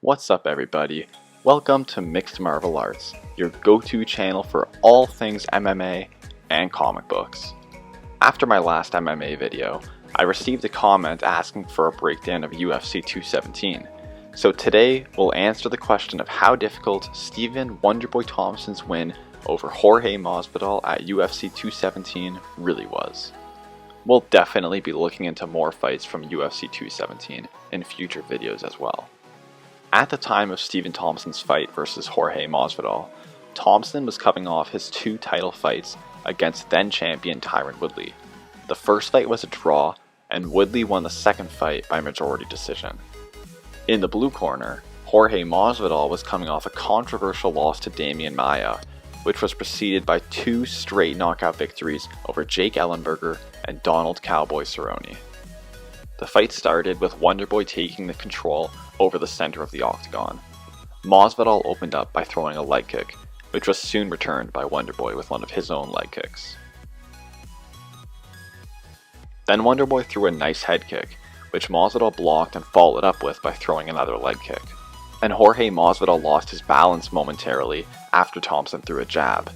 What's up everybody? Welcome to Mixed Martial Arts, your go-to channel for all things MMA and comic books. After my last MMA video, I received a comment asking for a breakdown of UFC 217. So today we'll answer the question of how difficult Stephen Wonderboy Thompson's win over Jorge Masvidal at UFC 217 really was. We'll definitely be looking into more fights from UFC 217 in future videos as well. At the time of Stephen Thompson's fight versus Jorge Masvidal, Thompson was coming off his two title fights against then-champion Tyron Woodley. The first fight was a draw, and Woodley won the second fight by majority decision. In the blue corner, Jorge Masvidal was coming off a controversial loss to Damian Maia, which was preceded by two straight knockout victories over Jake Ellenberger and Donald Cowboy Cerrone. The fight started with Wonderboy taking the control over the center of the octagon. Masvidal opened up by throwing a leg kick, which was soon returned by Wonderboy with one of his own leg kicks. Then Wonderboy threw a nice head kick, which Masvidal blocked and followed up with by throwing another leg kick. And Jorge Masvidal lost his balance momentarily after Thompson threw a jab,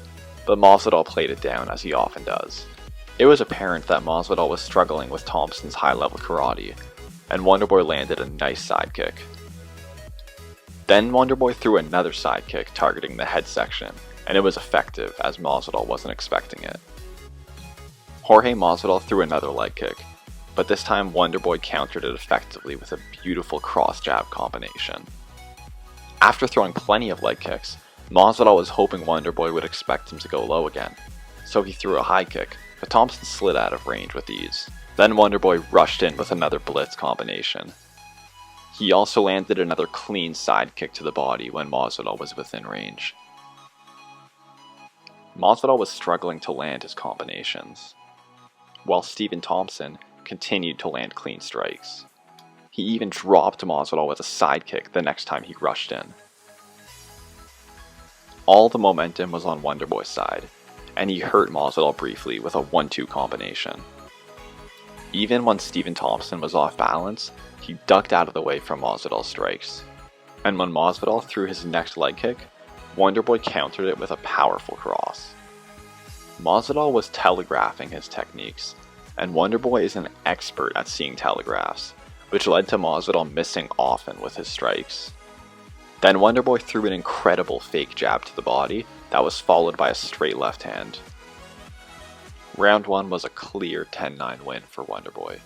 but Masvidal played it down as he often does. It was apparent that Masvidal was struggling with Thompson's high-level karate, and Wonderboy landed a nice sidekick. Then Wonderboy threw another sidekick targeting the head section, and it was effective as Masvidal wasn't expecting it. Jorge Masvidal threw another leg kick, but this time Wonderboy countered it effectively with a beautiful cross-jab combination. After throwing plenty of leg kicks, Masvidal was hoping Wonderboy would expect him to go low again, so he threw a high kick, but Thompson slid out of range with ease. Then Wonderboy rushed in with another blitz combination. He also landed another clean side kick to the body when Masvidal was within range. Masvidal was struggling to land his combinations, while Stephen Thompson continued to land clean strikes. He even dropped Masvidal with a side kick the next time he rushed in. All the momentum was on Wonderboy's side, and he hurt Masvidal briefly with a 1-2 combination. Even when Stephen Thompson was off balance, he ducked out of the way from Masvidal's strikes. And when Masvidal threw his next leg kick, Wonderboy countered it with a powerful cross. Masvidal was telegraphing his techniques, and Wonderboy is an expert at seeing telegraphs, which led to Masvidal missing often with his strikes. Then Wonderboy threw an incredible fake jab to the body that was followed by a straight left hand. Round 1 was a clear 10-9 win for Wonderboy.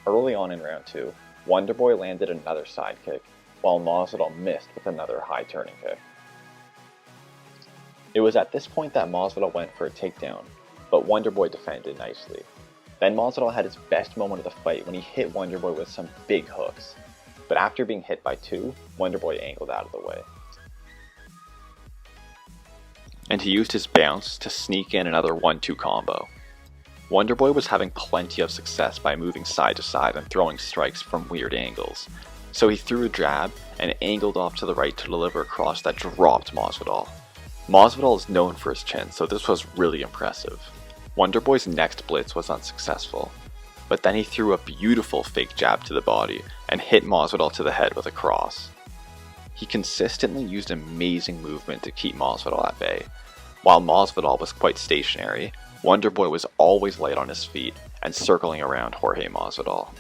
Early on in round 2, Wonderboy landed another side kick, while Masvidal missed with another high turning kick. It was at this point that Masvidal went for a takedown, but Wonderboy defended nicely. Then Masvidal had his best moment of the fight when he hit Wonderboy with some big hooks, but after being hit by two, Wonderboy angled out of the way. And he used his bounce to sneak in another 1-2 combo. Wonderboy was having plenty of success by moving side to side and throwing strikes from weird angles, so he threw a jab and angled off to the right to deliver a cross that dropped Masvidal. Masvidal is known for his chin, so this was really impressive. Wonderboy's next blitz was unsuccessful, but then he threw a beautiful fake jab to the body and hit Masvidal to the head with a cross. He consistently used amazing movement to keep Masvidal at bay. While Masvidal was quite stationary, Wonderboy was always light on his feet and circling around Jorge Masvidal.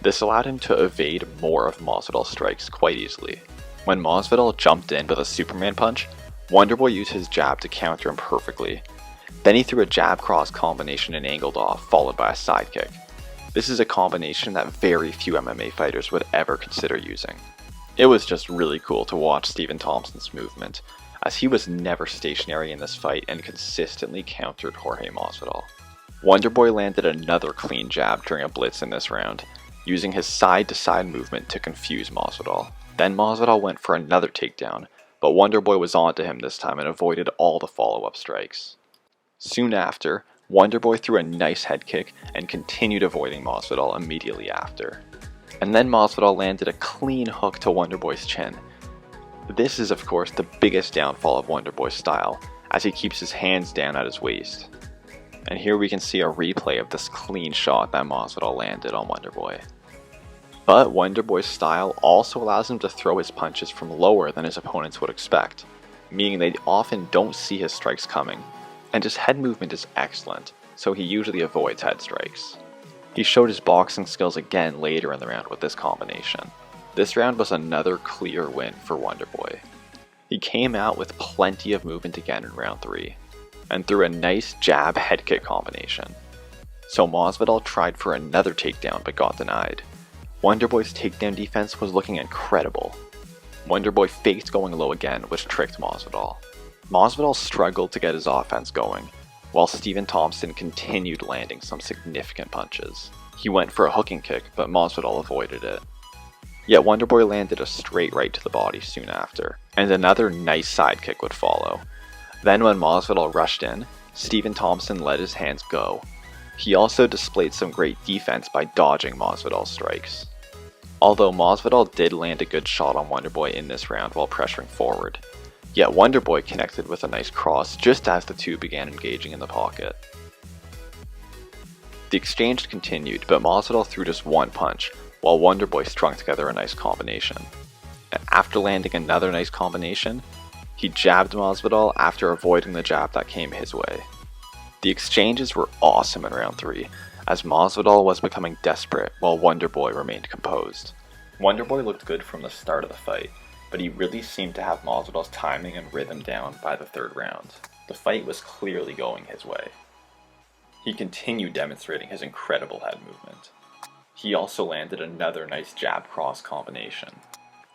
This allowed him to evade more of Masvidal's strikes quite easily. When Masvidal jumped in with a Superman punch, Wonderboy used his jab to counter him perfectly. Then he threw a jab cross combination and angled off, followed by a side kick. This is a combination that very few MMA fighters would ever consider using. It was just really cool to watch Stephen Thompson's movement, as he was never stationary in this fight and consistently countered Jorge Masvidal. Wonderboy landed another clean jab during a blitz in this round, using his side-to-side movement to confuse Masvidal. Then Masvidal went for another takedown, but Wonderboy was onto him this time and avoided all the follow-up strikes. Soon after, Wonderboy threw a nice head kick and continued avoiding Masvidal immediately after. And then Masvidal landed a clean hook to Wonderboy's chin. This is of course the biggest downfall of Wonderboy's style, as he keeps his hands down at his waist. And here we can see a replay of this clean shot that Masvidal landed on Wonderboy. But Wonderboy's style also allows him to throw his punches from lower than his opponents would expect, meaning they often don't see his strikes coming, and his head movement is excellent, so he usually avoids head strikes. He showed his boxing skills again later in the round with this combination. This round was another clear win for Wonderboy. He came out with plenty of movement again in round 3, and threw a nice jab head kick combination. So Masvidal tried for another takedown but got denied. Wonderboy's takedown defense was looking incredible. Wonderboy faked going low again, which tricked Masvidal. Masvidal struggled to get his offense going, while Stephen Thompson continued landing some significant punches. He went for a hooking kick, but Masvidal avoided it. Yet Wonderboy landed a straight right to the body soon after, and another nice side kick would follow. Then when Masvidal rushed in, Stephen Thompson let his hands go. He also displayed some great defense by dodging Masvidal's strikes. Although Masvidal did land a good shot on Wonderboy in this round while pressuring forward, yet Wonderboy connected with a nice cross just as the two began engaging in the pocket. The exchange continued, but Masvidal threw just one punch, while Wonderboy strung together a nice combination. And after landing another nice combination, he jabbed Masvidal after avoiding the jab that came his way. The exchanges were awesome in round 3, as Masvidal was becoming desperate while Wonderboy remained composed. Wonderboy looked good from the start of the fight, but he really seemed to have Masvidal's timing and rhythm down by the 3rd round. The fight was clearly going his way. He continued demonstrating his incredible head movement. He also landed another nice jab cross combination.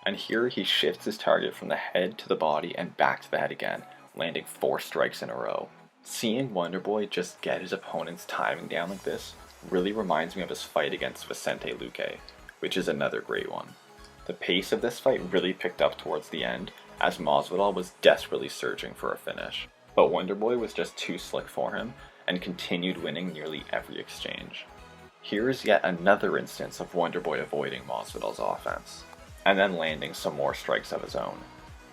And here he shifts his target from the head to the body and back to the head again, landing 4 strikes in a row. Seeing Wonderboy just get his opponent's timing down like this really reminds me of his fight against Vicente Luque, which is another great one. The pace of this fight really picked up towards the end, as Masvidal was desperately searching for a finish. But Wonderboy was just too slick for him, and continued winning nearly every exchange. Here is yet another instance of Wonderboy avoiding Masvidal's offense, and then landing some more strikes of his own.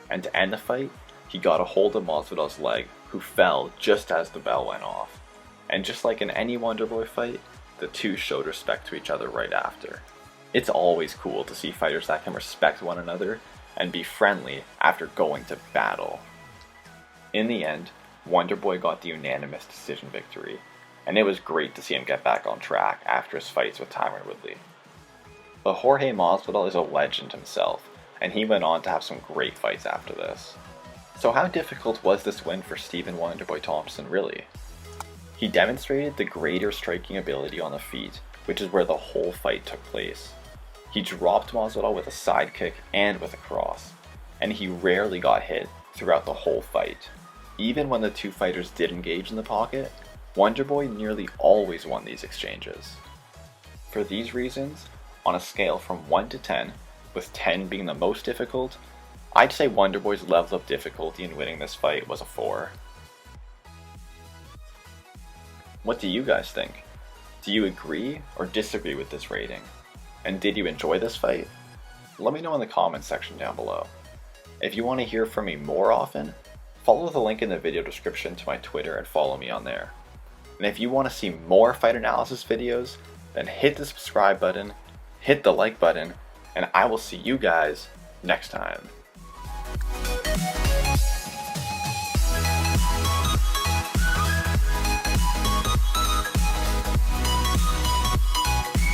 And to end the fight, he got a hold of Masvidal's leg, who fell just as the bell went off. And just like in any Wonderboy fight, the two showed respect to each other right after. It's always cool to see fighters that can respect one another and be friendly after going to battle. In the end, Wonderboy got the unanimous decision victory, and it was great to see him get back on track after his fights with Tyron Woodley. But Jorge Masvidal is a legend himself, and he went on to have some great fights after this. So how difficult was this win for Stephen Wonderboy Thompson really? He demonstrated the greater striking ability on the feet, which is where the whole fight took place. He dropped Masvidal with a side kick and with a cross, and he rarely got hit throughout the whole fight. Even when the two fighters did engage in the pocket, Wonderboy nearly always won these exchanges. For these reasons, on a scale from 1 to 10, with 10 being the most difficult, I'd say Wonderboy's level of difficulty in winning this fight was a 4. What do you guys think? Do you agree or disagree with this rating? And did you enjoy this fight? Let me know in the comments section down below. If you want to hear from me more often, follow the link in the video description to my Twitter and follow me on there. And if you want to see more fight analysis videos, then hit the subscribe button, hit the like button, and I will see you guys next time.